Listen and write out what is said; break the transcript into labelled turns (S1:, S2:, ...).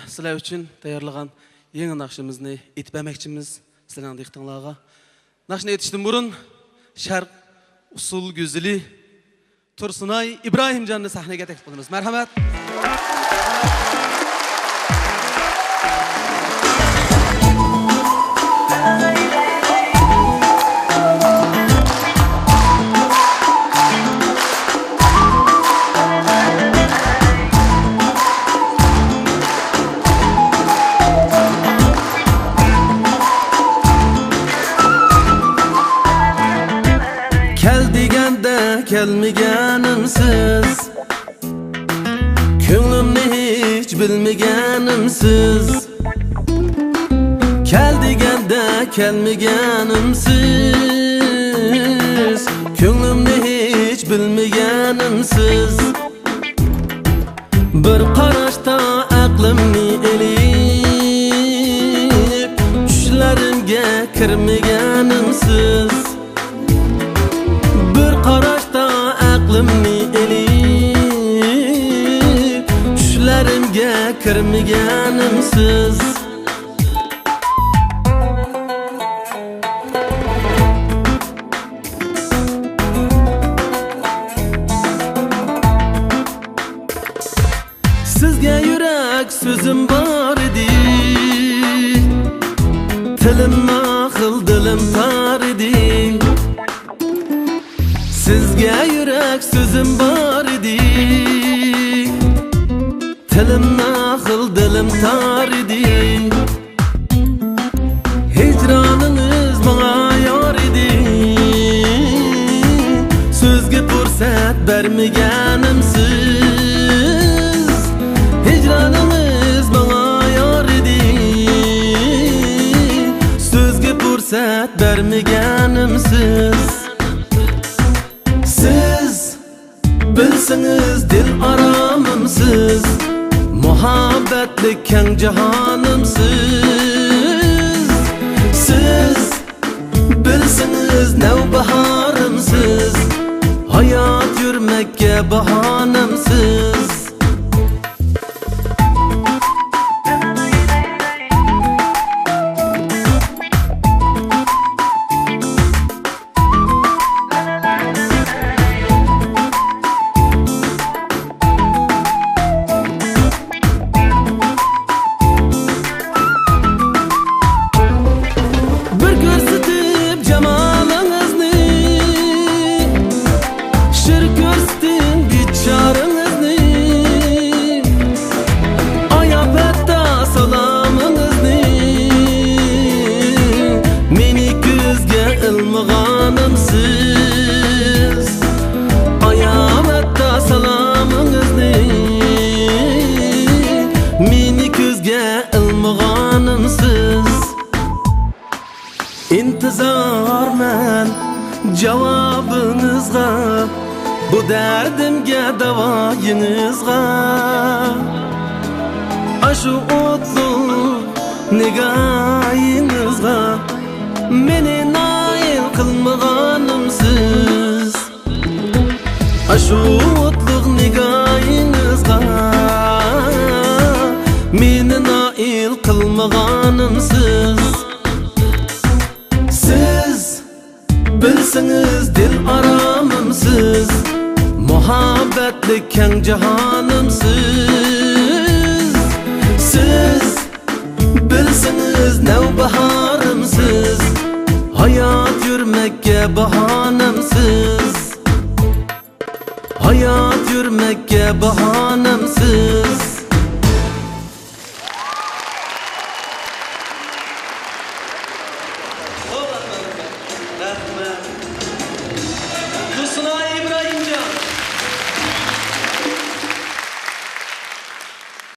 S1: Sizler üçün tayarlagan yeni nakşımızını etmemekçimiz sizlerin diktanlığa. Nakşını yetiştim burun şark usul güzeli Tursunay İbrahim Can'ı sahneye teklif ediyoruz. Merhamet.
S2: Kel degende kelmeganimsiz, ko'nglimni hech bilmaganimsiz. Kel degende kelmeganimsiz, ko'nglimni hech bilmaganimsiz. Bir qarashda aqlimni elib, tushlarimga kirmaganimsiz. Qarashda aqlimni elib, tushlarimga kirmaganimsiz. Sizga yurak so'zim bor edi, tilim naql dilim tor edi. Sizga yurak so'zim bor edi, tilim naql dilim tor edi. Hicroningiz menga yor edi, so'zga fursat bermaganimsiz. Hicroningiz menga yor edi, so'zga fursat bermaganimsiz. Siz bilsiniz dil aramimsiz, muhabbetli keng jahonimsiz. Siz bilsiniz nevbaharimsiz, hayat yurmakka bahonamsiz. İntizarman cevabınızga, bu derdimge davayınızga. Aşu otlu nigayınızga, meni nail kılmaganımsiz. Aşu otlu nigayınızga, meni nail kılmaganımsiz. Siz bilsiniz dil aramimsiz, muhabbetli keng jahonimsiz. Siz bilsiniz nevbaharimsiz, hayat yurmakka bahonamsiz. Hayat yurmakka bahonamsiz.
S1: Rahmet.